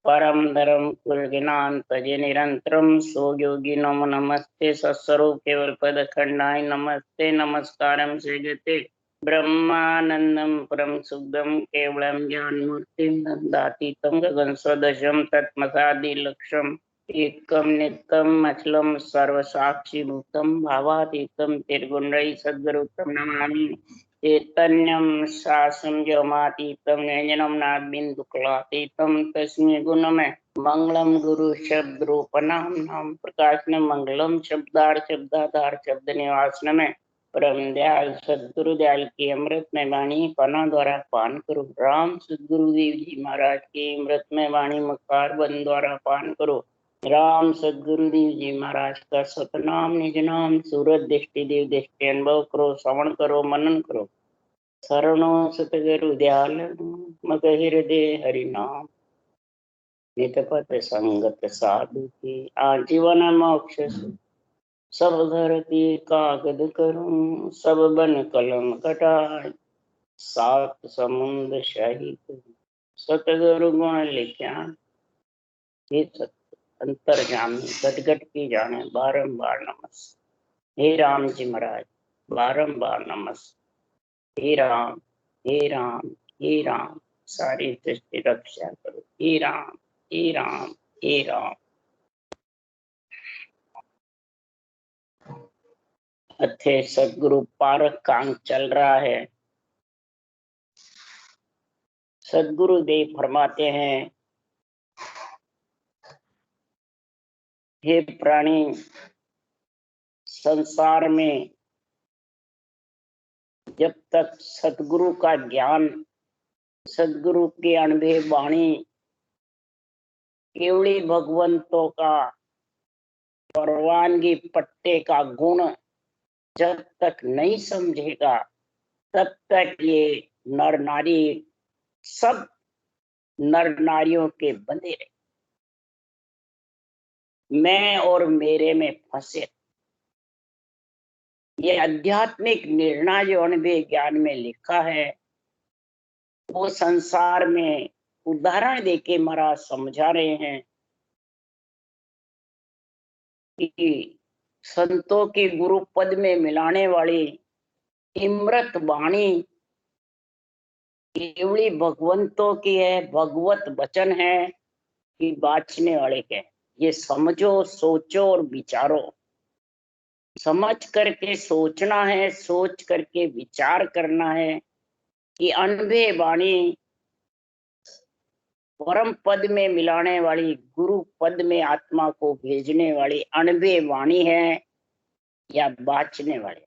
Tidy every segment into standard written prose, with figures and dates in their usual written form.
परम धर्म कुलगिनान तजे निरंतरम सो योगी नमो नमस्ते सत्स्वरूप केवल पद खंडाय नमस्ते नमस्कारम श्रीगते ब्रह्मानंदम परम शुद्धम केवलम ज्ञानमूर्तिम नंदातीतम गगन सदशम तत्मसादि लक्ष्यम एकम नित्यम अचलम सर्वसाक्षी भूतम भावातीतम त्रिगुणरहि सद्गुरुतम नमामि चैतन्यं शासं जमातीतं नयनं नाबिन्दुकलातीतं तस्मै गुणमय मंगलम गुरु शब्द रूपनाम नाम प्रकाशनम मंगलम शब्दार शब्द निवासनम परम दयाल सदगुरु दयाल की अमृत में वाणी पना द्वारा पान करो। राम सदगुरुदेव जी महाराज की अमृत में वाणी मकार बन द्वारा पान करो। राम सदगुरुदेव जी महाराज का सतनाम निज नाम सूरत दृष्टि देव दृष्टि अनुभव करो, श्रवण करो, मनन करो। शरणो सतगुरु दयाल मग हृदय हरिनाम नितपत संगत साधु की आजीवन मोक्ष सब धरती कागद करूं सब बन कलम कटाए सात समुद्र सहित सतगुरु गुण लिख्यान हे सत्य अंतर्जामी गदगद की जाने बारंबार नमस्ते। हे राम जी महाराज बारंबार नमस्ते। हे राम हे राम हे राम सारी सृष्टि रक्षा करो। हे राम हे राम हे राम। अथे सदगुरु पारक का अंक चल रहा है। सदगुरु देव फरमाते हैं, हे प्राणी, संसार में जब तक सदगुरु का ज्ञान, सदगुरु की अनुभव वाणी, केवली भगवंतों का परवानगी पट्टे का गुण जब तक नहीं समझेगा तब तक ये नर नारी सब नर नारियों के बंधे रहे, मैं और मेरे में फंसे। ये आध्यात्मिक निर्णय जो अनुभव ज्ञान में लिखा है वो संसार में उदाहरण देके महाराज समझा रहे हैं कि संतों की गुरु पद में मिलाने वाली इमृत वाणी केवली भगवंतों की है, भगवत वचन है कि बाँचने वाले के। ये समझो, सोचो और विचारो। समझ करके सोचना है, सोच करके विचार करना है कि अनुभव वाणी परम पद में मिलाने वाली, गुरु पद में आत्मा को भेजने वाली अनुभव वाणी है या बाँचने वाले।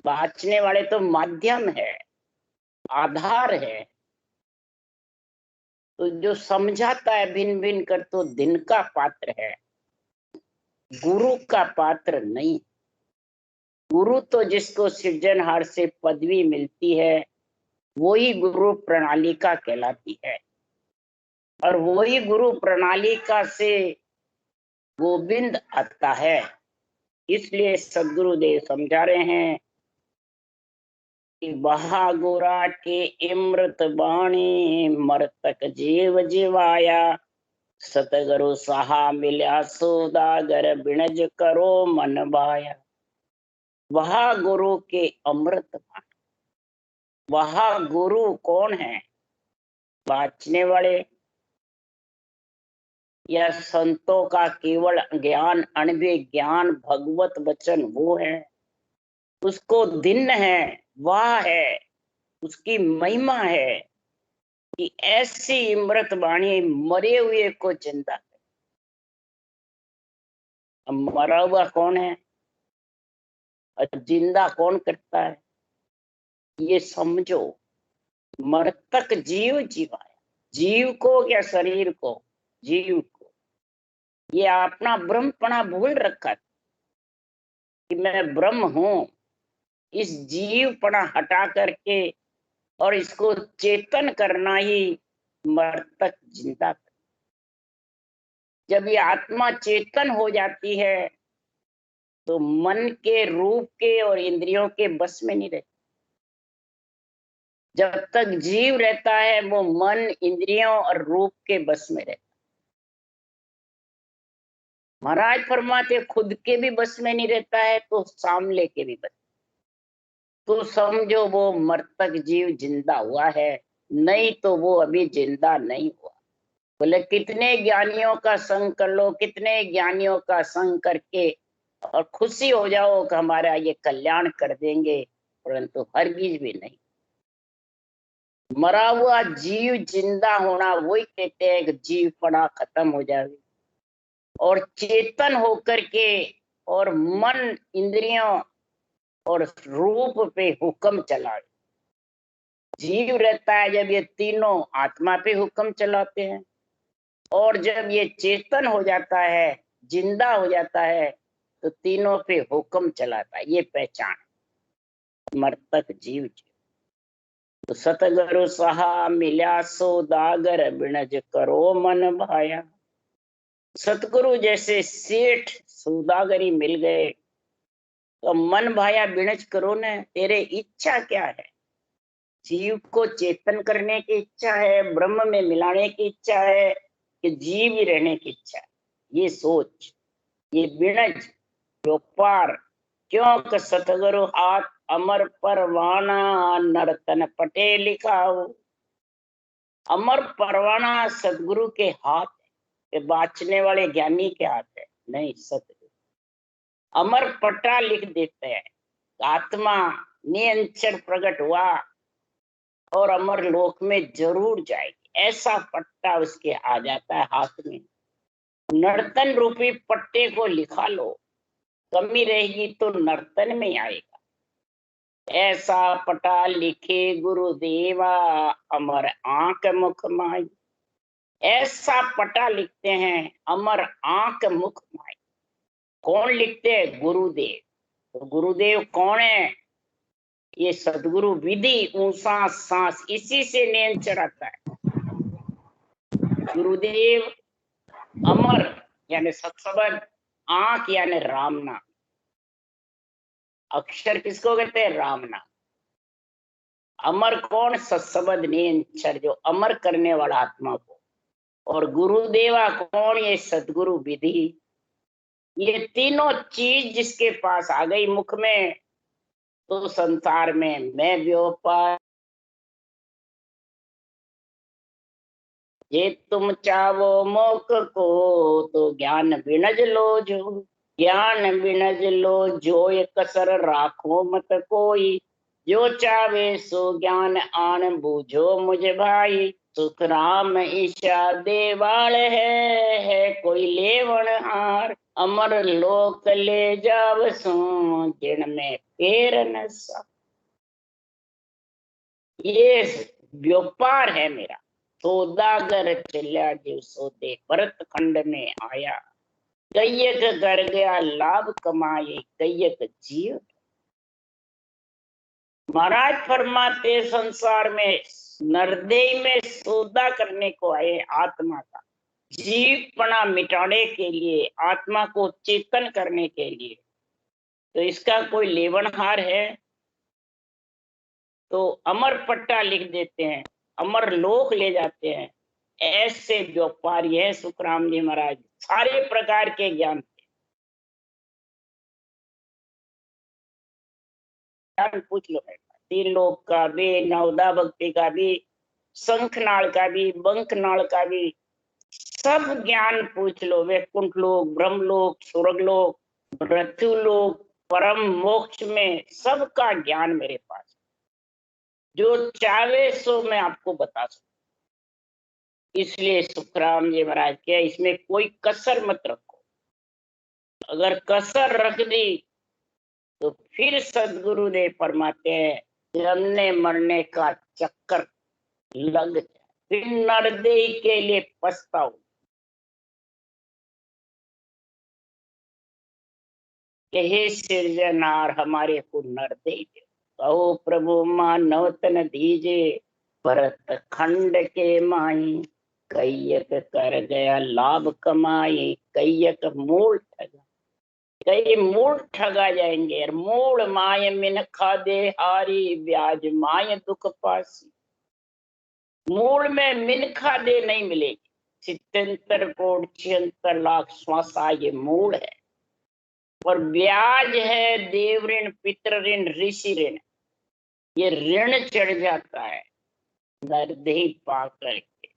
बाँचने वाले तो माध्यम है, आधार है। तो जो समझाता है भिन्न भिन्न कर तो दिन का पात्र है, गुरु का पात्र नहीं। गुरु तो जिसको सृजनहार से पदवी मिलती है वही गुरु प्रणालिका कहलाती है, और वही गुरु प्रणालिका से गोविंद आता है। इसलिए सदगुरुदेव समझा रहे हैं कि बहा गोरा के इमृत बाणी मरतक जीव जीवाया सतगुरु सहा मिल्या सोदागर बिणज करो मन बाया। वह गुरु के अमृत बाणी। वह गुरु कौन है? बाँचने वाले या संतों का केवल ज्ञान, अनुभव ज्ञान, भगवत वचन वो है। उसको दिन है, वह है, उसकी महिमा है कि ऐसी अमृत वाणी मरे हुए को जिंदा करे। मरा हुआ कौन है और जिंदा कौन करता है? ये समझो। मृतक जीव जीवाया, जीव को या शरीर को? जीव को। ये अपना ब्रह्मपना भूल रखा कि मैं ब्रह्म हूं। इस जीवपना हटा करके और इसको चेतन करना ही मृतक जिंदा। जब ये आत्मा चेतन हो जाती है तो मन के, रूप के और इंद्रियों के बस में नहीं रहती। जब तक जीव रहता है वो मन, इंद्रियों और रूप के बस में रहता है। महाराज फरमाते खुद के भी बस में नहीं रहता है तो सामने के भी बस। तो समझो वो मृतक जीव जिंदा हुआ है, नहीं तो वो अभी जिंदा नहीं हुआ। बोले कितने ज्ञानियों का संग कर लो, कितने ज्ञानियों का संग करके और खुशी हो जाओ कि हमारा ये कल्याण कर देंगे, परंतु हरगिज भी नहीं। मरा हुआ जीव जिंदा होना, वही कहते हैं कि जीव पड़ा खत्म हो जाए और चेतन होकर के और मन, इंद्रियों और रूप पे हुक्म चलाए। जीव रहता है जब ये तीनों आत्मा पे हुक्म चलाते हैं, और जब ये चेतन हो जाता है, जिंदा हो जाता है, तो तीनों पे हुक्म चलाता है। ये पहचान मृतक जीव। तो सतगुरु सहा मिल्या सौदागर, बिणज करो मन भाया। सतगुरु जैसे सेठ सौदागरी मिल गए तो मन भाया, बिणज करो न। तेरे इच्छा क्या है? जीव को चेतन करने की इच्छा है, ब्रह्म में मिलाने की इच्छा है, कि जीव ही रहने की इच्छा है? ये सोच, ये बिणज व्यापार क्यों? सतगुरु हाथ अमर परवाना, नर्तन पटे लिखाओ। अमर परवाना सदगुरु के हाथ है, बाँचने वाले ज्ञानी के हाथ है नहीं, सतगुरु। अमर पट्टा लिख देते हैं, आत्मा निरंतर प्रकट हुआ और अमर लोक में जरूर जाएगी, ऐसा पट्टा उसके आ जाता है हाथ में। नर्तन रूपी पट्टे को लिखा लो, कमी रहेगी तो नर्तन में आएगा। ऐसा पटा लिखे गुरुदेवा, अमर आंख मुख माई। ऐसा पटा लिखते हैं, अमर आंख मुख माई। कौन लिखते हैं? गुरुदेव। तो गुरुदेव कौन है? ये सदगुरु विधि, ऊंसा सांस, इसी से नैन चढ़ाता है। गुरुदेव अमर यानी सत्सबद, आंख यानी राम नाम। अक्षर किसको कहते हैं? राम नाम। अमर कौन? सत्सबद निरंतर, जो अमर करने वाला आत्मा को। और गुरुदेवा कौन? ये सदगुरु विधि। ये तीनों चीज जिसके पास आ गई मुख में, तो संसार में मैं व्यापार। ये तुम चावो मोख को, तो ज्ञान बिनज लो जो। ज्ञान बिनज लो जो, ये कसर राखो मत कोई। जो चावे सो ज्ञान आन, बूझो मुझ भाई। सुख राम ईशा देवाल है कोई लेवण हार। अमर लोक ले जाव सो, जिनमें फेर न सा। ये व्यापार है मेरा। सौदागर चल्या जो सौदे, भरत खंड में आया। कैयक कर गया लाभ कमाए, कैयक जीव। महाराज फरमाते संसार में नरदेह में सौदा करने को आए आत्मा का, जीवपना मिटाने के लिए, आत्मा को चेतन करने के लिए। तो इसका कोई लेवनहार है? तो अमर पट्टा लिख देते हैं, अमर लोक ले जाते हैं। ऐसे व्यापारी है सुखराम जी महाराज, सारे प्रकार के ज्ञान पूछ लो। तीन लोक का भी, नवदा भक्ति का भी, शंखनाल का भी, बंखनाल का भी, सब ज्ञान पूछ लो। वैकुंठ लोक, ब्रह्मलोक, स्वर्गलोक, मृत्युलोक, परम मोक्ष में सबका ज्ञान मेरे पास। जो चाहे सो मैं आपको बता सकूं। इसलिए सुखराम जी महाराज के इसमें कोई कसर मत रखो। अगर कसर रख दी तो फिर सदगुरु ने फरमाते हैं, जमने मरने का चक्कर लग जाए, फिर नरदेह के लिए पछताओ। हे सिरजनार, हमारे को नरदेह दे। कहो प्रभु मानव तन दीजे, भरत खंड के माई। कैयक कर गया लाभ कमाई, कैयक मूल ठगा। कई मूल ठगा जाएंगे। और मूल माय मिन खादे हारी, ब्याज माय दुख पासी। मूल में मिनखा दे नहीं मिलेगी। 77,76,00,000 श्वासा ये मूल है। और ब्याज है देव ऋण, पितृ ऋण, ऋषि ऋण। ये ऋण चढ़ जाता है नरदेह पा करके।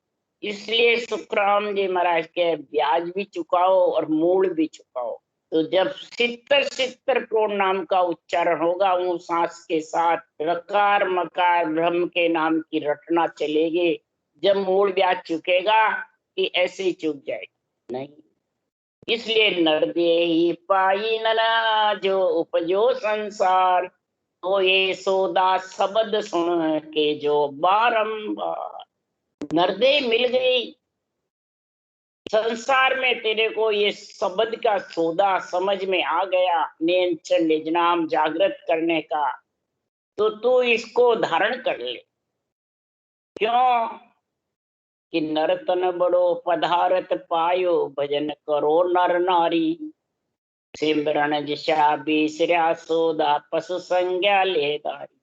इसलिए सुखराम जी महाराज के ब्याज भी चुकाओ और मूल भी चुकाओ। तो जब 70 नाम का उच्चारण होगा, वो सांस के साथ रकार मकार ब्रह्म के नाम की रटना चलेगी। जब मूल ब्याज चुकेगा कि ऐसे ही चुक जाएगा नहीं। इसलिए नरदेही पाई नना जो उपजो संसार, तो ये सोदा शब्द सुन के जो बारंबार। नरदेह मिल गई संसार में, तेरे को ये शब्द का सौदा समझ में आ गया, नियंत्रण निजनाम जागृत करने का, तो तू इसको धारण कर ले। क्यों कि नरतन बड़ो पधारत पायो, भजन करो नर नारी। सिमरन जिशा बीसरा सोदा, पशु संज्ञा लेदारी।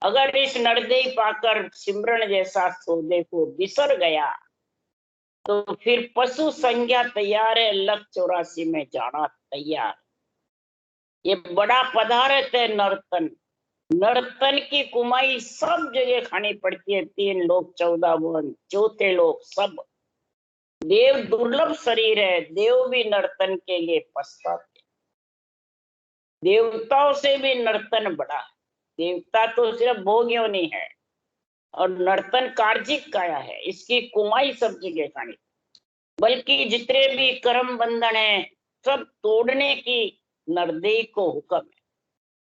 अगर इस नरदेह पाकर सिमरन जैसा सौदे को बिसर गया, तो फिर पशु संज्ञा तैयार है, लख 84 में जाना तैयार। ये बड़ा पदार्थ है नर्तन। नर्तन की कुमाई सब जगह खानी पड़ती है। 3 लोग 14 भुवन, चौथे लोग सब। देव दुर्लभ शरीर है, देव भी नर्तन के लिए पछताते। देवताओं से भी नर्तन बड़ा है। देवता तो सिर्फ भोगियों नहीं है, और नर्तन कार्जिक काया है, इसकी कुमाई सब जगह खानी। बल्कि जितने भी कर्म बंधन है, सब तोड़ने की नरदेह को हुक्म है।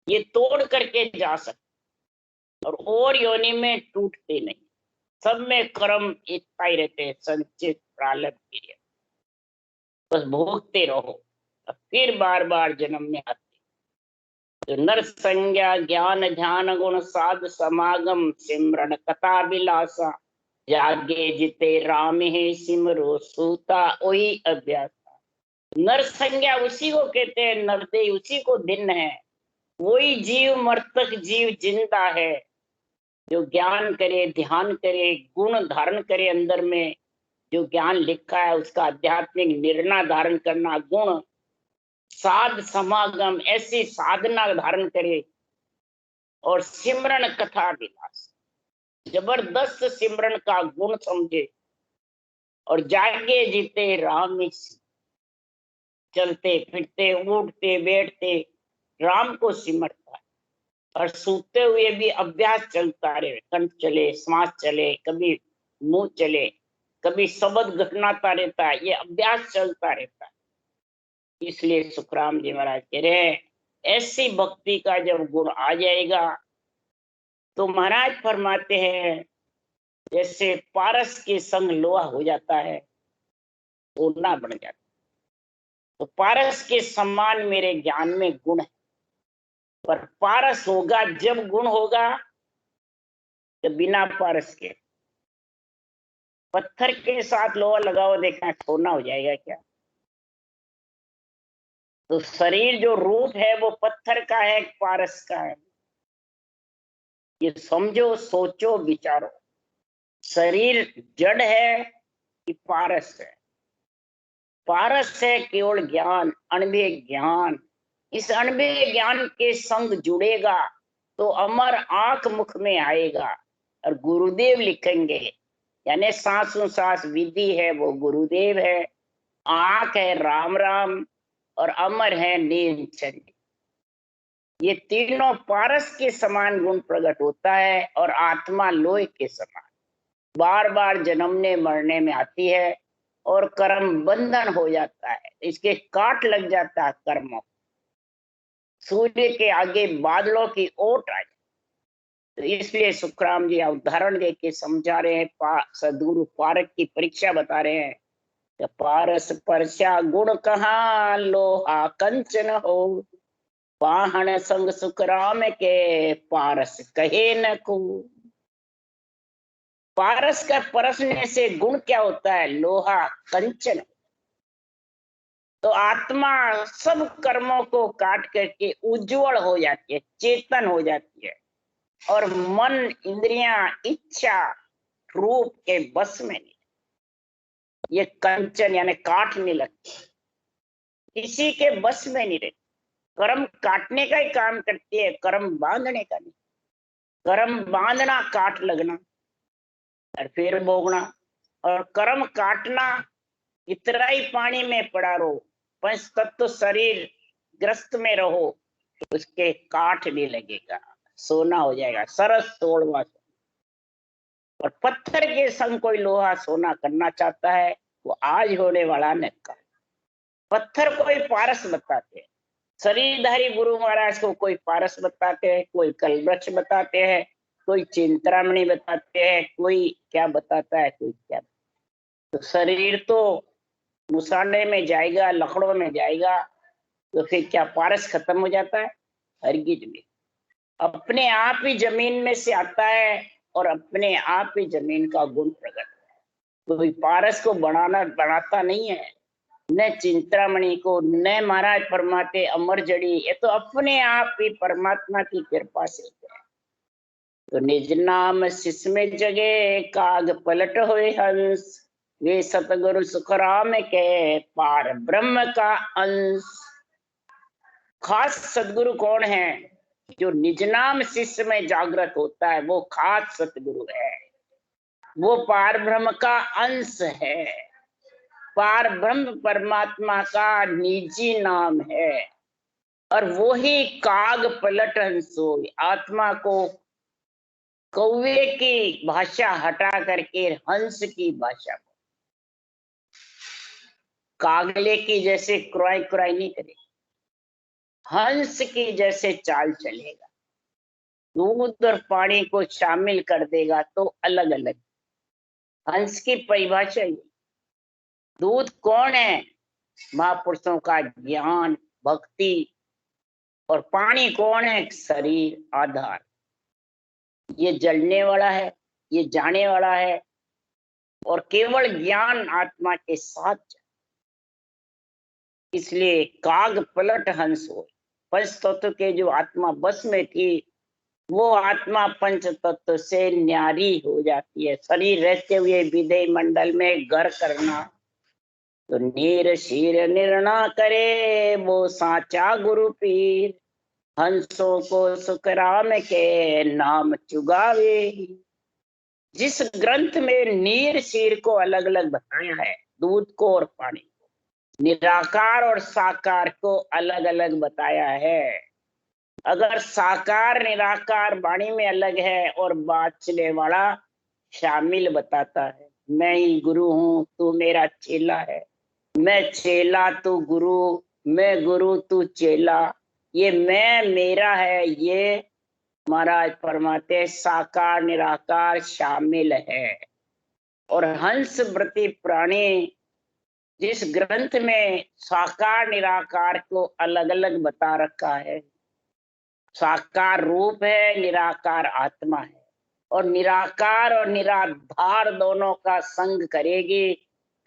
ये तोड़ करके जा सकते, और योनि में टूटते नहीं। सब में कर्म इतना ही रहते हैं, संचित प्रारब्ध क्रिया। बस भोगते रहो, और फिर बार बार जन्म में आते। तो नर संज्ञा ज्ञान ध्यान गुण साध समागम, सिमरन कथा विलासा। जागे जिते राम है सिमरो, सूता वही अभ्यास। नर संज्ञा उसी को कहते हैं, नरदेह उसी को दिन है। वही जीव मर्तक जीव जिंदा है, जो ज्ञान करे ध्यान करे, गुण धारण करे अंदर में। जो ज्ञान लिखा है उसका आध्यात्मिक निर्णय धारण करना गुण, साध समागम ऐसी साधना धारण करे, और सिमरन कथा विलास जबरदस्त सिमरन का गुण समझे। और जागे जीते राम, चलते फिरते उठते बैठते राम को सिमरता है। और सूते हुए भी अभ्यास चलता रहे, कंठ चले, श्वास चले, कभी मुंह चले, कभी शब्द घटनाता रहता है, ये अभ्यास चलता रहता है। इसलिए सुखराम जी महाराज कह रहे हैं, ऐसी भक्ति का जब गुण आ जाएगा, तो महाराज फरमाते हैं जैसे पारस के संग लोहा हो जाता है, सोना बन जाता है। तो पारस के समान मेरे ज्ञान में गुण है। पर पारस होगा जब गुण होगा, तो बिना पारस के पत्थर के साथ लोहा लगाओ, देखना सोना हो जाएगा क्या? तो शरीर जो रूप है वो पत्थर का है, पारस का है। ये समझो, सोचो, विचारो। शरीर जड़ है कि पारस है? पारस है केवल ज्ञान, अणुभेय ज्ञान। इस अणुभेय ज्ञान के संग जुड़ेगा तो अमर आंख मुख में आएगा। और गुरुदेव लिखेंगे, यानी सांसों सांस विधि है वो गुरुदेव है, आंख है राम राम, और अमर है नील चंद्र। ये तीनों पारस के समान गुण प्रकट होता है, और आत्मा लोहे के समान बार बार जन्मने मरने में आती है, और कर्म बंधन हो जाता है, इसके काट लग जाता है कर्मों। सूर्य के आगे बादलों की ओट आ जाती। तो इसलिए सुखराम जी उदाहरण देके समझा रहे हैं, सदगुरु पारक की परीक्षा बता रहे हैं कि पारस परसा गुण कहाँ, लोहा कंचन हो। पाहन संग सुखराम के, पारस कहे न को। पारस का परसने से गुण क्या होता है? लोहा कंचन। तो आत्मा सब कर्मों को काट करके उज्जवल हो जाती है, चेतन हो जाती है, और मन, इंद्रियां, इच्छा रूप के बस में नहीं, ये कंचन यानी काट नहीं लगती, किसी के बस में नहीं रहती। कर्म काटने का ही काम करती है, कर्म बांधने का नहीं। कर्म बांधना काट लगना और फिर भोगना, और कर्म काटना इतना ही पानी में पड़ा रहो, पंच तत्व शरीर ग्रस्त में रहो, उसके काट नहीं लगेगा, सोना हो जाएगा, सरस तोड़वा। और पत्थर के संग कोई लोहा सोना करना चाहता है, वो आज होने वाला न कल। पत्थर कोई पारस बताते हैं, शरीरधारी गुरु महाराज को कोई पारस बताते हैं, कोई कलवृक्ष बताते हैं, कोई चिंतामणि बताते हैं, कोई क्या बताता है, कोई क्या। तो शरीर तो मुसाने में जाएगा, लकड़ों में जाएगा, तो फिर क्या पारस खत्म हो जाता है? हरगिज नहीं। अपने आप ही जमीन में से आता है और अपने आप ही जमीन का गुण प्रकट है। कोई पारस को बनाता नहीं है, न चिंतामणि को, न महाराज परमात्मा अमर जड़ी, ये तो अपने आप ही परमात्मा की कृपा से है। तो निज नाम शिष में जगे, काग पलट हुए हंस, वे सतगुरु सुखराम के, पार ब्रह्म का अंश। खास सदगुरु कौन है? जो निज नाम शिष्य में जागृत होता है, वो खास सतगुरु है, वो पार ब्रह्म का अंश है। पार ब्रह्म परमात्मा का निजी नाम है, और वो ही काग पलट हंस हो। आत्मा को कौवे की भाषा हटा करके हंस की भाषा, कागले की जैसे क्राई क्राई नहीं करेगा, हंस की जैसे चाल चलेगा। दूध और पानी को शामिल कर देगा तो अलग अलग। हंस की परिभाषा ये। दूध कौन है? महापुरुषों का ज्ञान, भक्ति। और पानी कौन है? शरीर, आधार। ये जलने वाला है, ये जाने वाला है, और केवल ज्ञान आत्मा के साथ। इसलिए काग पलट हंस हो। पंच तत्व के जो आत्मा बस में थी, वो आत्मा पंच तत्व से न्यारी हो जाती है। शरीर रहते हुए विधेय मंडल में घर करना, तो नीर शीर निर्णा करे, वो साचा गुरु पीर। हंसों को सुख राम के, नाम चुगावे। जिस ग्रंथ में नीर शीर को अलग अलग बताया है, दूध को और पानी को, निराकार और साकार को अलग अलग बताया है। अगर साकार निराकार वाणी में अलग है और बाचने वाला शामिल बताता है, मैं ही गुरु हूं, तू मेरा चेला है, मैं चेला तू गुरु, मैं गुरु तू चेला, ये मैं मेरा है, ये महाराज परमात्मा साकार निराकार शामिल है। और हंस व्रती प्राणी, जिस ग्रंथ में साकार निराकार को अलग अलग बता रखा है, साकार रूप है, निराकार आत्मा है, और निराकार और निराधार दोनों का संग करेगी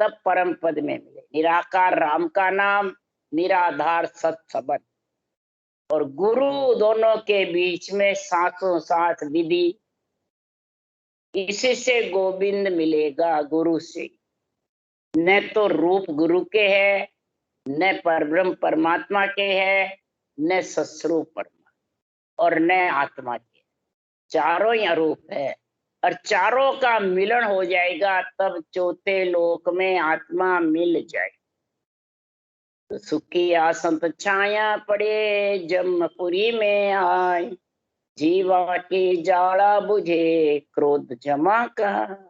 तब परम पद में मिले। निराकार राम का नाम, निराधार सत सबद, और गुरु दोनों के बीच में साथों साथ विधि। इसी से गोविंद मिलेगा, गुरु से। न तो रूप गुरु के है, न परब्रह्म परमात्मा के है, न सस्वरूप परमात्मा, और न आत्मा के। चारों ही रूप है, और चारों का मिलन हो जाएगा, तब चौथे लोक में आत्मा मिल जाएगी। तो सुखी आसंत छाया पड़े, जमपुरी में आए, जीवा की जाला बुझे, क्रोध जमा का।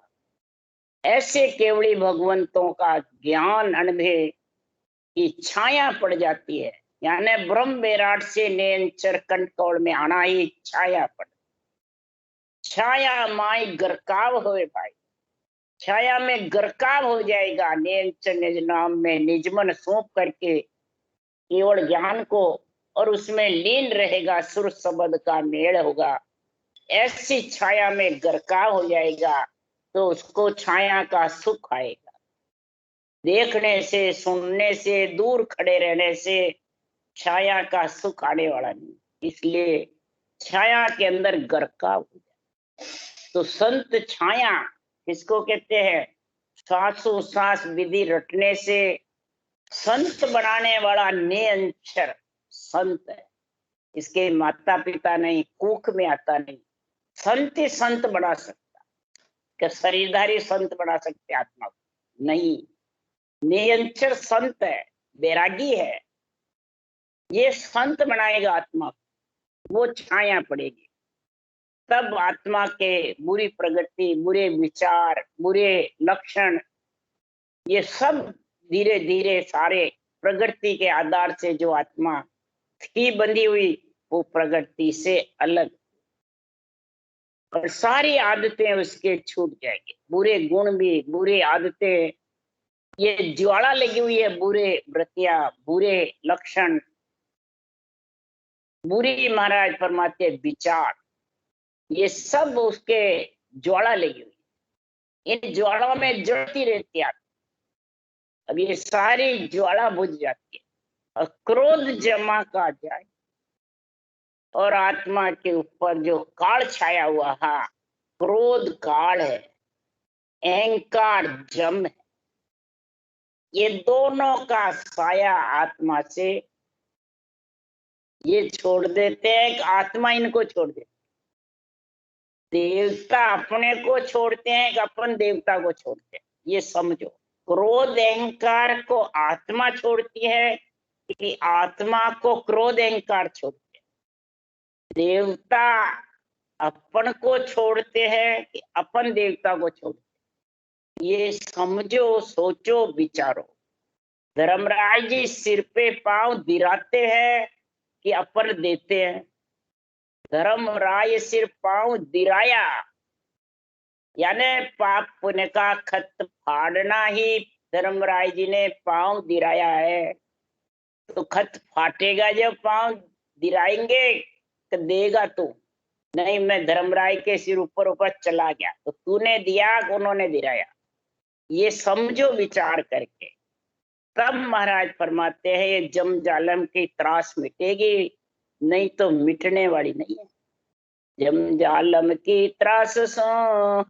ऐसे केवली भगवंतों का ज्ञान अनुभव की छाया पड़ जाती है, यानी ब्रह्म विराट से नेंचर कंटोल में आना ही छाया पड़। छाया माई गरकाव होए भाई, छाया में गरकाव हो जाएगा। नेंचर निज नाम में निजमन सौंप करके केवल ज्ञान को, और उसमें लीन रहेगा, सुर शब्द का मेल होगा। ऐसी छाया में गरकाव हो जाएगा, तो उसको छाया का सुख आएगा। देखने से, सुनने से, दूर खड़े रहने से छाया का सुख आने वाला नहीं, इसलिए छाया के अंदर गरकाव हो जाए। तो संत छाया किसको कहते हैं? श्वासोश्वास विधि रटने से संत बनाने वाला निरंतर संत है। इसके माता पिता नहीं, कुख में आता नहीं। संत ही संत बना सकता, क्या शरीरधारी संत बना सकते आत्मा को? नहीं, निरंतर संत है, बैरागी है, ये संत बनाएगा आत्मा को। वो छाया पड़ेगी, तब आत्मा के बुरी प्रगति, बुरे विचार, बुरे लक्षण, ये सब धीरे धीरे सारे प्रगति के आधार से जो आत्मा थी बंधी हुई, वो प्रगति से अलग, और सारी आदतें उसके छूट जाएंगी। बुरे गुण भी, बुरे आदतें, ये ज्वाला लगी हुई है, बुरे वृत्तियां, बुरे लक्षण, बुरी महाराज परमात्मा विचार, ये सब उसके ज्वाला लगी हुई, इन ज्वाला में जलती रहती है। अब ये सारी ज्वाला बुझ जाती है और क्रोध जमा का जाए, और आत्मा के ऊपर जो काल छाया हुआ है, क्रोध काल है, अहंकार जम है, ये दोनों का साया आत्मा से ये छोड़ देते हैं कि आत्मा इनको छोड़ देते। देवता अपने को छोड़ते हैं कि अपन देवता को छोड़ते हैं, ये समझो। क्रोध अहंकार को आत्मा छोड़ती है कि आत्मा को क्रोध अहंकार छोड़ते हैं? देवता अपन को छोड़ते हैं कि अपन देवता को छोड़ते हैं? ये समझो, सोचो, विचारो। धर्मराज जी सिर पे पांव दिराते हैं कि अपन देते हैं? धर्मराज सिर पांव दिराया, यानी पाप पुण्य का खत फाड़ना ही धर्मराज जी ने पांव दिराया है। तो खत फाटेगा जब पांव दिराएंगे तो देगा तू। नहीं, मैं धर्मराय के सिर ऊपर ऊपर चला गया, तो तूने दिया, उन्होंने दिराया, ये समझो विचार करके। तब महाराज फरमाते हैं ये जम जालम की त्रास मिटेगी, नहीं तो मिटने वाली नहीं है। जम जालम की त्रास सो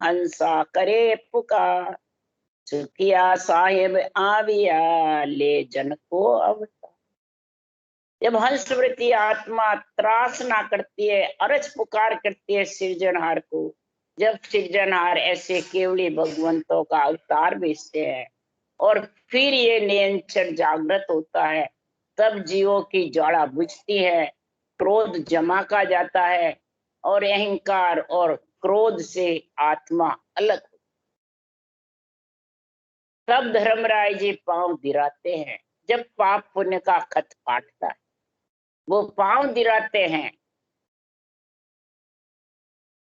हंसा करे पुकार, सुखिया साहेब आविया ले जन को अवतार। जब हंस वृत्ति आत्मा त्रास ना करती है, अरज पुकार करती है सृजनहार को, जब सृजनहार ऐसे केवली भगवंतों का अवतार भेजते हैं और फिर ये नियंत्रण जागृत होता है, तब जीवों की ज्वाला बुझती है, क्रोध जमा का जाता है, और अहंकार और क्रोध से आत्मा अलग। तब धर्मराय जी पांव दिराते हैं। जब पाप पुण्य का खत फाटता है, वो पांव दिराते हैं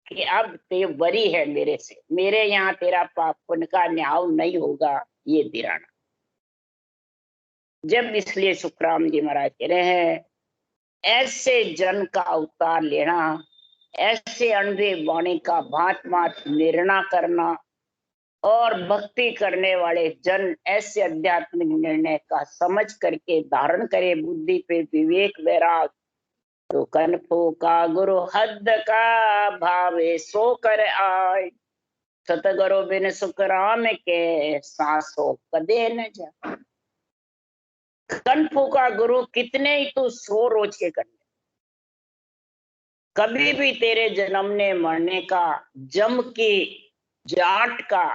कि अब ते बरी है मेरे से, मेरे यहाँ तेरा पाप पुण्य का न्याय नहीं होगा, ये दिराना। जब इसलिए सुखराम जी महाराज कह रहे हैं, ऐसे जन का अवतार लेना, ऐसे अंधे वाणी का भांत भांत निर्णय करना, और भक्ति करने वाले जन ऐसे आध्यात्मिक निर्णय का समझ करके धारण करे बुद्धि पे विवेक वैराग, तो कनफो का गुरु हद का भावे सो कर आए, सतगुरु बिन सुख राम के सांसों कदे न जा। कनफो का गुरु कितने ही तू सो रोज के कर, कभी भी तेरे जन्मने मरने का, जम की जाट का,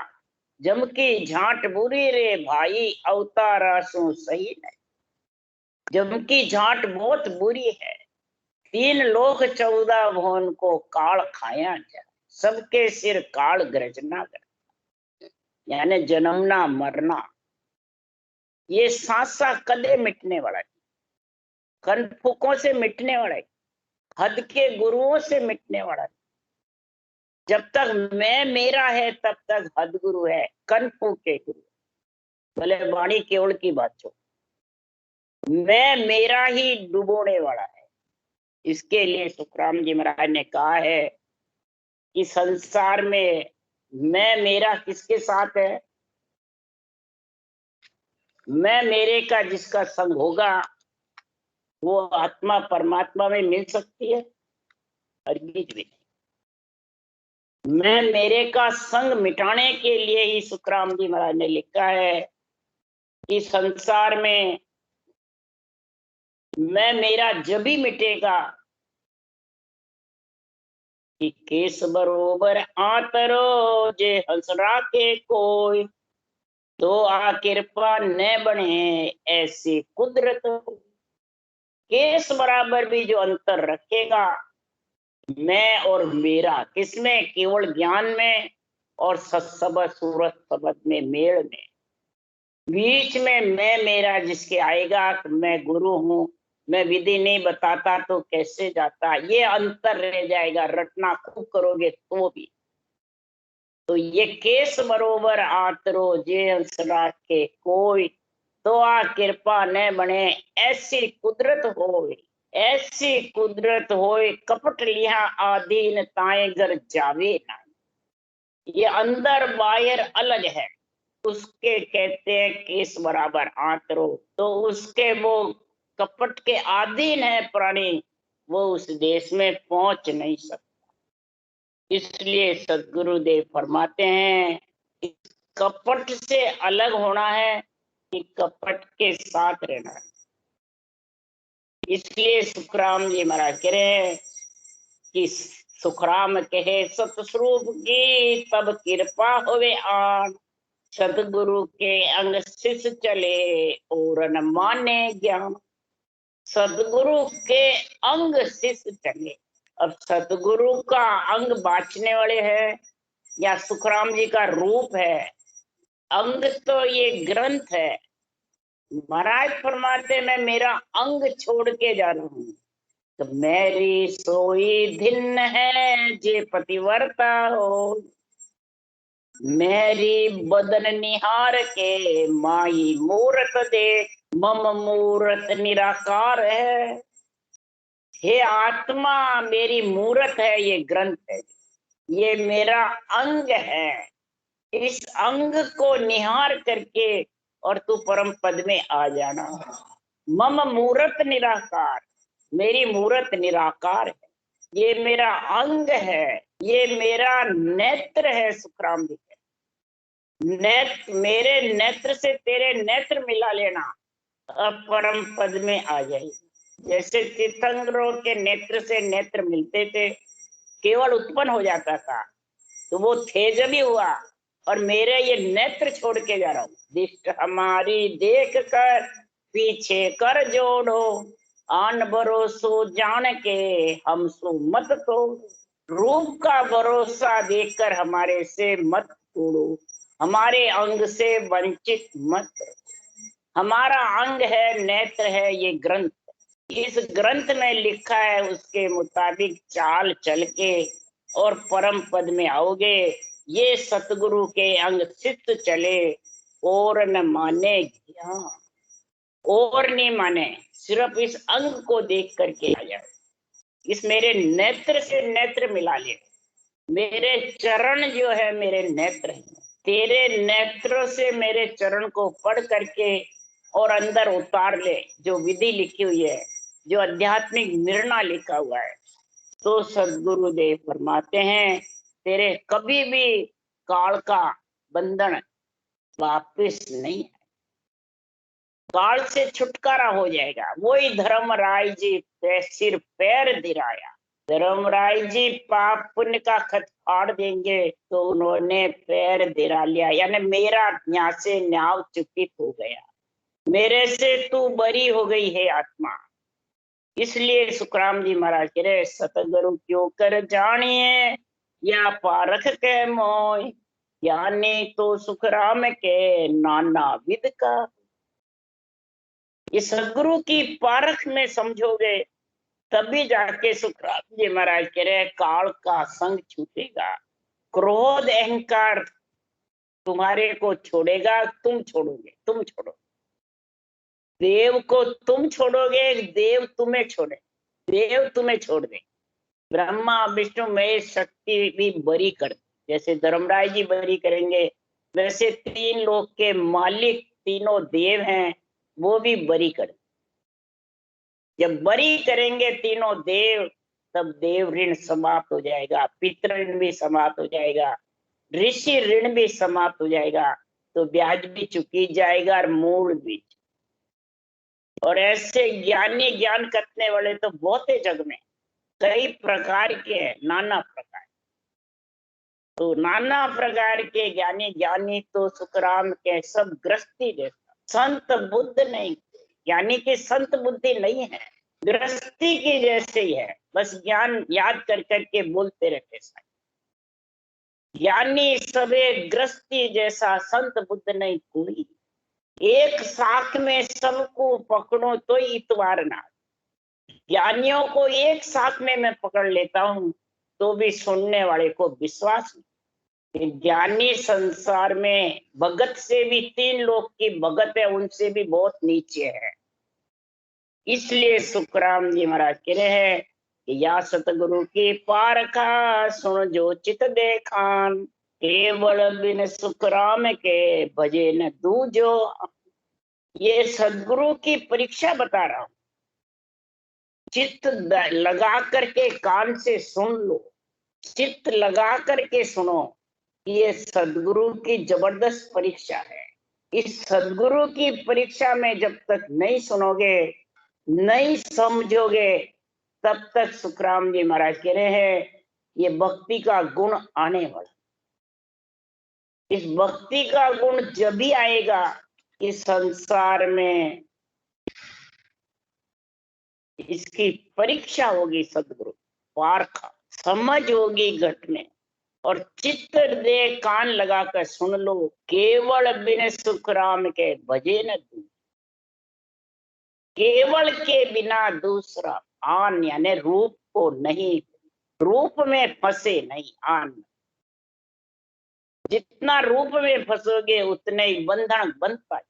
जम की झांट बुरी रे भाई, अवतारा सो सही नहीं। जम की झांट बहुत बुरी है, 3 लोक 14 भुवन को काल खाया जा, सबके सिर काल गर्जना कर, यानी जन्मना मरना, ये सांसा कदे मिटने वाला है, कनफुकों से मिटने वाला है, हद के गुरुओं से मिटने वाला है। जब तक मैं मेरा है तब तक हद गुरु है, कनफू के गुरु, भले वाणी केवल की बात छो, मैं मेरा ही डुबोने वाला है। इसके लिए सुखराम जी महाराज ने कहा है कि संसार में मैं मेरा किसके साथ है? मैं मेरे का जिसका संग होगा वो आत्मा परमात्मा में मिल सकती है और बीच में। मैं मेरे का संग मिटाने के लिए ही सुखराम जी महाराज ने लिखा है कि संसार में मैं मेरा जब ही मिटेगा कि केस बरोबर आतरो जे हंसरा के कोई, तो आ कृपा न बने ऐसी कुदरत। केस बराबर भी जो अंतर रखेगा मैं और मेरा, किसमें? केवल ज्ञान में और सत्सबद सूरत सबद में, मेल में। बीच में मैं मेरा जिसके आएगा कि मैं गुरु हूं, मैं विधि नहीं बताता तो कैसे जाता, ये अंतर रह जाएगा। रटना खूब करोगे तो भी। तो ये केस बरोबर आतरो जे हंसरा के कोई, तो आ कृपा न बने ऐसी कुदरत होए। ऐसी कुदरत होए कपट लिया आधीन ताए घर जावे ना। ये अंदर बाहर अलग है, उसके कहते हैं केस बराबर आतरो। तो उसके वो कपट के अधीन है प्राणी, वो उस देश में पहुंच नहीं सकता। इसलिए सदगुरुदेव फरमाते हैं कि कपट से अलग होना है कि कपट के साथ रहना है। इसलिए सुखराम जी महाराज कह रहे हैं कि सुखराम कहे सतस्वरूप की तब कृपा होवे आन, सदगुरु के अंग शिष चले और न माने ज्ञान। सदगुरु के अंग शिष चले। अब सदगुरु का अंग बांचने वाले हैं या सुखराम जी का रूप है? अंग तो ये ग्रंथ है। महाराज फरमाते मैं मेरा अंग छोड़ के जा रहा हूं। तो मेरी सोई धिन है जे पतिवर्ता हो, मेरी बदन निहार के माई मूरत देख, मम मूरत निराकार है। हे आत्मा मेरी मूरत है, ये ग्रंथ है, ये मेरा अंग है। इस अंग को निहार करके और तू परम पद में आ जाना। मम मूरत निराकार, मेरी मूरत निराकार है। ये मेरा अंग है, ये मेरा नेत्र है। सुखराम जी नेत्र, मेरे नेत्र से तेरे नेत्र मिला लेना, अब परम पद में आ जाएगी। जैसे तीर्थंकरों के नेत्र से नेत्र मिलते थे, केवल उत्पन्न हो जाता था, तो वो थे जब भी हुआ। और मेरे ये नेत्र छोड़ के जा रहा हूँ। दिष्ट हमारी देख कर पीछे कर जोड़ो, आन भरोसो जान के हम सु मत तोड़ो। रूप का भरोसा देकर हमारे से मत तोड़ो, हमारे अंग से वंचित मत। हमारा अंग है, नेत्र है, ये ग्रंथ। इस ग्रंथ में लिखा है उसके मुताबिक चाल चल के और परम पद में आओगे। ये सतगुरु के अंग चित्त चले और न माने ज्ञान, और नहीं माने, सिर्फ इस अंग को देख करके आ जाओ। इस मेरे नेत्र से नेत्र मिला ले। मेरे चरण जो है मेरे नेत्र है, तेरे नेत्रों से मेरे चरण को पढ़ करके और अंदर उतार ले। जो विधि लिखी हुई है, जो आध्यात्मिक निर्णय लिखा हुआ है, तो सदगुरुदेव फरमाते हैं तेरे कभी भी काल का बंधन वापिस नहीं है। काल से छुटकारा हो जाएगा। वही धर्मराय जी सिर पैर दिराया। धर्मराय जी पाप पुण्य का खत फाड़ देंगे तो उन्होंने पैर दिरा लिया, यानी मेरा यहाँ से न्याव चुकित हो गया, मेरे से तू बरी हो गई है आत्मा। इसलिए सुखराम जी महाराज कह रहे सतगुरु क्यों कर जानिए या पारख के मोय, यानी तो सुखराम के नाना विद का। ये सदगुरु की पारख में समझोगे तभी जाके सुखराम जी महाराज कह रहे काल का संग छूटेगा, क्रोध अहंकार तुम्हारे को छोड़ेगा, तुम छोड़ोगे, तुम छोड़ो। देव को तुम छोड़ोगे, देव तुम्हें छोड़े, देव तुम्हें छोड़ दे। ब्रह्मा विष्णु महेश शक्ति भी बरी कर, जैसे धर्मराय जी बरी करेंगे, वैसे तीन लोक के मालिक तीनों देव हैं वो भी बरी कर। जब बरी करेंगे तीनों देव, तब देव ऋण समाप्त हो जाएगा, पितृ ऋण भी समाप्त हो जाएगा, ऋषि ऋण भी समाप्त हो जाएगा, तो ब्याज भी चुकी जाएगा और मूल भी। और ऐसे ज्ञानी ज्ञान करने वाले तो बहुत है जग में, कई प्रकार के हैं, नाना प्रकार। तो नाना प्रकार के ज्ञानी ज्ञानी तो सुखराम के सब गृहस्थी जैसा, संत बुद्ध नहीं, यानी कि संत बुद्धि नहीं है, गृहस्थी की जैसे ही है, बस ज्ञान याद कर करके बोलते रहते साथ। ज्ञानी सबे गृहस्थी जैसा, संत बुद्ध नहीं कोई। एक साथ में सबको पकड़ो तो इतवार ना। ज्ञानियों को एक साथ में मैं पकड़ लेता हूं तो भी सुनने वाले को विश्वास नहीं। ज्ञानी संसार में भगत से भी, तीन लोग की भगत है उनसे भी बहुत नीचे है। इसलिए सुखराम जी महाराज कह रहे हैं कि या सतगुरु की पारखा सुन जो चित देखान, केवल बिन सुखराम के भजे न दूजो। ये सदगुरु की परीक्षा बता रहा हूं, चित्त लगा करके कान से सुन लो, चित्त लगा करके सुनो। ये सदगुरु की जबरदस्त परीक्षा है। इस सदगुरु की परीक्षा में जब तक नहीं सुनोगे, नहीं समझोगे, तब तक सुखराम जी महाराज कह रहे हैं ये भक्ति का गुण आने वाला। इस भक्ति का गुण जब भी आएगा, इस संसार में इसकी परीक्षा होगी, सदगुरु पारखा समझ होगी घटने। और चित्त दे कान लगाकर सुन लो, केवल बिन सुखराम के भजे न तू। केवल के बिना दूसरा आन, यानी रूप को नहीं, रूप में फंसे नहीं आन। जितना रूप में फंसोगे उतने ही बंधन बनता है।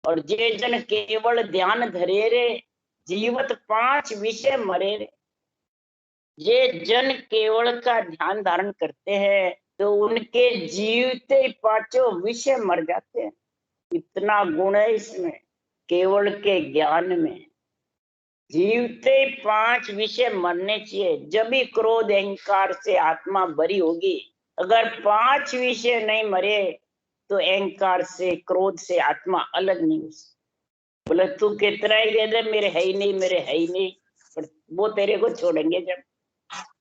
और जे जन केवल ध्यान धरे रे, जीवत पांच विषय मरे रे। ये जन केवल का ध्यान धारण करते हैं तो उनके जीवते पांचों विषय मर जाते हैं। इतना गुण है इसमें, केवल के ज्ञान में। जीवते पांच विषय मरने चाहिए, जब भी क्रोध अहंकार से आत्मा भरी होगी। अगर पांच विषय नहीं मरे तो अहंकार से क्रोध से आत्मा अलग नहीं हो सकती। बोले तू कितना ही कह दे मेरे है ही नहीं, मेरे है ही नहीं, पर वो तेरे को छोड़ेंगे जब।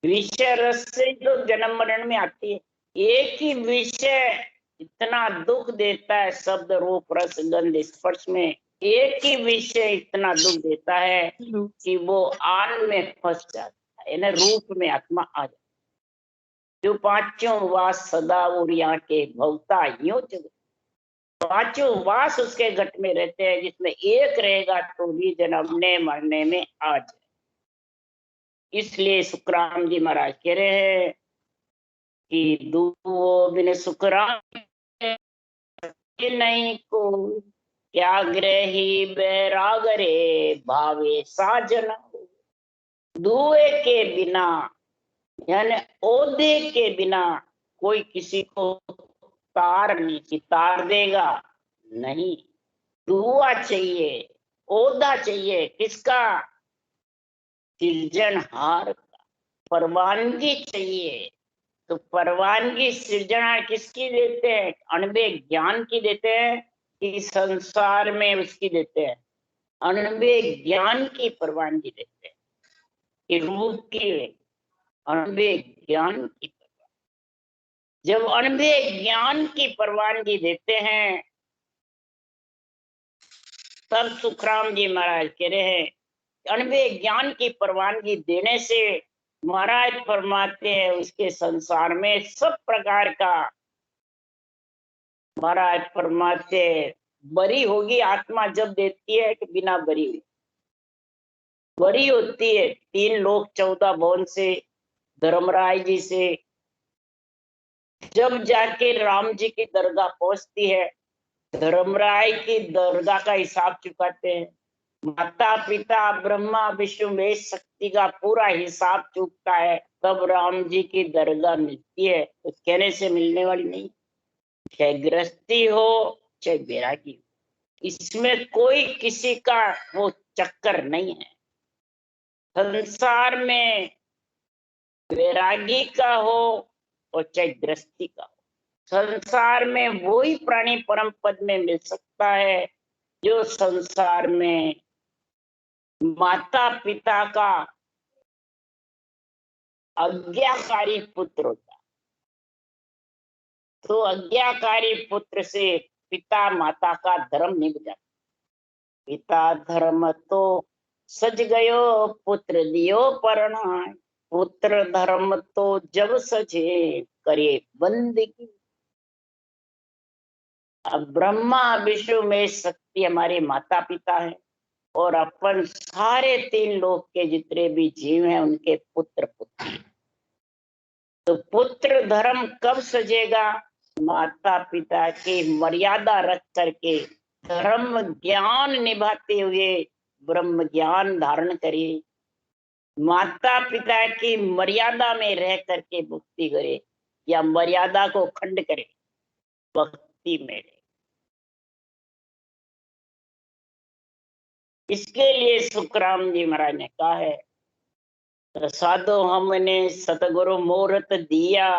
विषय रस से तो जन्म मरण में आती है। एक ही विषय इतना दुख देता है, शब्द रूप रस गंध स्पर्श में एक ही विषय इतना दुख देता है कि वो आन में फंस जाता है, ना रूप में आत्मा आ जाता है। जो पांचों वास सदा उरिया के भवता यो जगत, पांचों वास उसके घट में रहते हैं, जिसमें एक रहेगा तो भी जन्मने मरने में आ जाए। इसलिए सुखराम जी महाराज कह रहे हैं कि दुओ बिन सुखराम नहीं को, क्या ग्रही बैराग रे भावे साजना। दुए के बिना यानी ओहदे के बिना कोई किसी को तार नहीं, तार देगा नहीं। दुआ चाहिए, ओहदा चाहिए, किसका? सृजनहार का। परवानगी चाहिए, तो परवानगी सृजना किसकी देते हैं? अणबे ज्ञान की देते हैं कि संसार में उसकी देते हैं? अणबे ज्ञान की परवानगी देते हैं कि रूप की अणबे ज्ञान की परवानगी। जब अणबे ज्ञान की परवानगी देते हैं तब सुखराम जी महाराज कह रहे हैं अणबे ज्ञान की परवानगी देने से महाराज फरमाते हैं उसके संसार में सब प्रकार का, महाराज फरमाते बरी होगी आत्मा जब देती है कि बिना बरी हुई बरी होती है। 3 लोग 14 भवन से, धर्मराय जी से जब जाके राम जी की दरगाह पहुंचती है, धर्मराय की दरगाह का हिसाब चुकाते हैं। माता पिता ब्रह्मा विष्णु महेश शक्ति का पूरा हिसाब चुकता है, तब राम जी की दरगाह मिलती है। तो कहने से मिलने वाली नहीं। चाहे गृहस्थी हो चाहे वैरागी हो, इसमें कोई किसी का वो चक्कर नहीं है। संसार में वैरागी का हो और चाहे गृहस्थी का हो, संसार में वही प्राणी परम पद में मिल सकता है जो संसार में माता पिता का आज्ञाकारी पुत्र होता। तो आज्ञाकारी पुत्र से पिता माता का धर्म निभ जाता। पिता धर्म तो सज गयो, पुत्र दियो परणाय। पुत्र धर्म तो जब सजे, करे बंदगी। अब ब्रह्मा विष्णु में शक्ति हमारे माता पिता है, और अपन सारे 3 लोक के जितने भी जीव हैं उनके पुत्र पुत्र। तो पुत्र धर्म कब सजेगा? माता पिता की मर्यादा रख करके धर्म ज्ञान निभाते हुए ब्रह्म ज्ञान धारण करिए, माता पिता की मर्यादा में रह करके भक्ति करे या मर्यादा को खंड करे, भक्ति में रहे। इसके लिए सुखराम जी महाराज ने कहा है, प्रसादो हमने सतगुरु मूर्त दिया,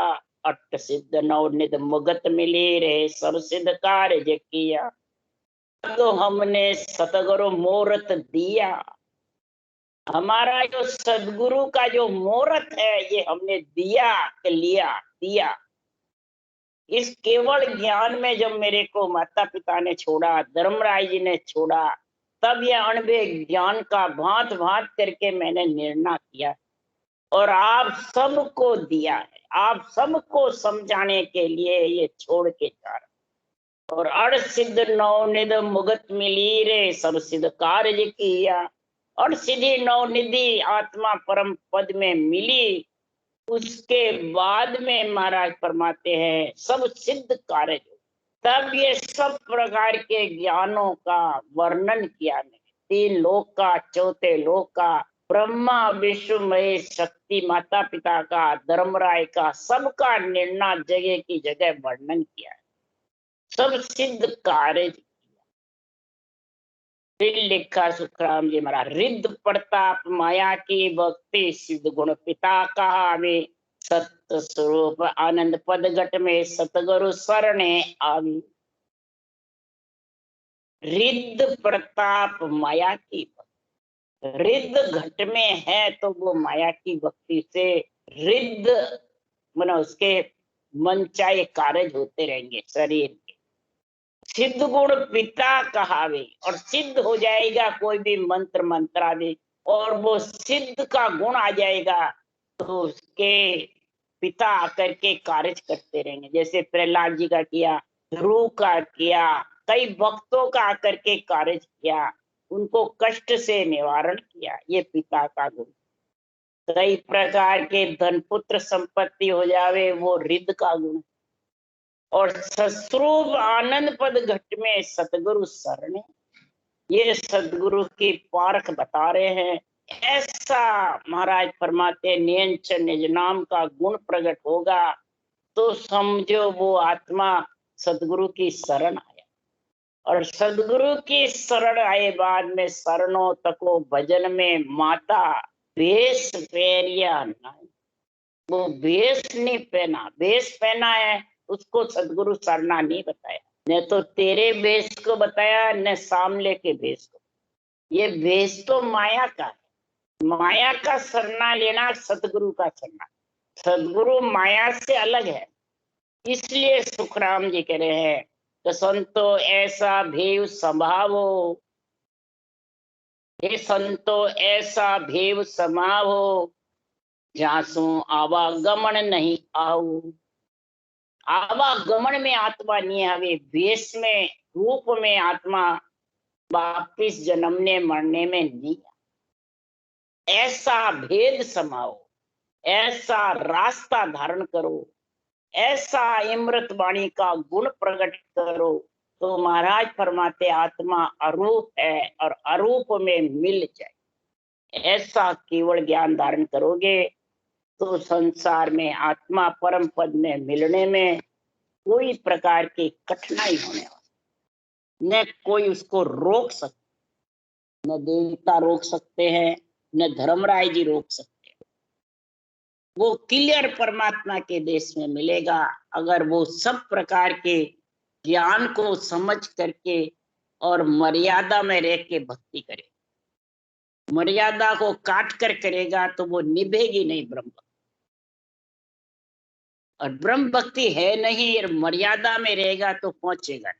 अट सिद्ध नौ निध मुगत मिले रहे, सब सिद्ध कार्य किया। तो हमने सतगुरु मूर्त दिया, हमारा जो सदगुरु का जो मूर्त है ये हमने दिया, दिया। इस केवल ज्ञान में जब मेरे को माता पिता ने छोड़ा, धर्मराज जी ने छोड़ा, तब यह अणबे ज्ञान का भांत भांत करके मैंने निर्णय किया और आप सबको दिया है। आप सबको समझाने के लिए ये छोड़ के जा रहा। और अड़ सिद्ध नवनिध मुगत मिली रे, सब सिद्ध कार्य किया। और सिद्धि नवनिधि आत्मा परम पद में मिली, उसके बाद में महाराज फरमाते हैं सब सिद्ध कार्य। तब ये सब प्रकार के ज्ञानों का वर्णन किया मैंने, 3 लोक का, चौथे लोक का, ब्रह्मा विष्णु महेश शक्ति माता पिता का, धर्मराय का, सबका निर्णय जगह की जगह वर्णन किया है। सब सिद्ध कार्य किया। फिर लिखा सुखराम जी महाराज, रिद्ध प्रताप माया की भक्ति, सिद्ध गुण पिता कहा में, सत्य स्वरूप आनंद पद घट में, सतगुरु शरणे आवी। रिद्ध प्रताप माया की भक्ति, रिद्ध घट में है तो वो माया की भक्ति से रिद्ध माने उसके मन चाहे कार्य होते रहेंगे शरीर के। सिद्ध गुण पिता कहावे, और सिद्ध हो जाएगा कोई भी मंत्र मंत्रादि, और वो सिद्ध का गुण आ जाएगा तो उसके पिता आकर के कार्य करते रहेंगे। जैसे प्रहलाद जी का किया, ध्रुव का किया, कई भक्तों का आकर के कार्य किया, उनको कष्ट से निवारण किया, ये पिता का गुण। कई प्रकार के धन पुत्र संपत्ति हो जावे, वो रिद्ध का गुण। और सस्वरूप आनंद पद घट में सतगुरु शरण, ये सदगुरु की पारख बता रहे हैं। ऐसा महाराज फरमाते, नियंच निज नाम का गुण प्रकट होगा तो समझो वो आत्मा सदगुरु की शरण आया। और सदगुरु की शरण आए बाद में शरणों तको भजन में माता, वेश पहरिया नहीं। वो वेश नहीं पहना, वेश पहना है उसको सदगुरु शरणा नहीं बताया, न तो तेरे वेश को बताया न सामने के वेश को। ये वेश तो माया का है, माया का शरणा लेना सदगुरु का शरणा। सदगुरु माया से अलग है। इसलिए सुखराम जी कह रहे हैं कि संतो ऐसा भेव स्वभावो, हे संतो ऐसा भेव समावो, जासु आवागमन नहीं आओ। आवागमन में आत्मा नहीं आवे, वेश में रूप में आत्मा वापिस जन्मने मरने में नहीं। ऐसा भेद समाओ, ऐसा रास्ता धारण करो, ऐसा इमृत वाणी का गुण प्रकट करो, तो महाराज फरमाते आत्मा अरूप है और अरूप में मिल जाए। ऐसा केवल ज्ञान धारण करोगे तो संसार में आत्मा परम पद में मिलने में कोई प्रकार की कठिनाई होने वाली, न कोई उसको रोक सकता, न देवता रोक सकते हैं, न धर्मराय जी रोक सकते हैं। वो क्लियर परमात्मा के देश में मिलेगा अगर वो सब प्रकार के ज्ञान को समझ करके और मर्यादा में रह के भक्ति करे। मर्यादा को काट कर करेगा तो वो निभेगी नहीं ब्रह्म, और ब्रह्म भक्ति है नहीं और मर्यादा में रहेगा तो पहुंचेगा।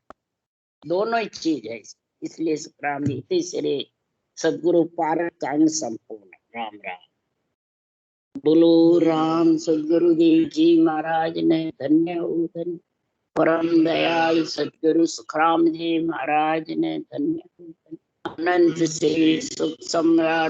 दोनों ही चीज है। इसलिए श्री सदगुरु पारक कांग संपूर्ण। राम राम। बोलो राम सदगुरु देव जी महाराज ने धन्य हो धन्य। परम दयाल सदगुरु सुखराम जी महाराज ने धन्य हो धन्य। अनंत से सुख सम्राट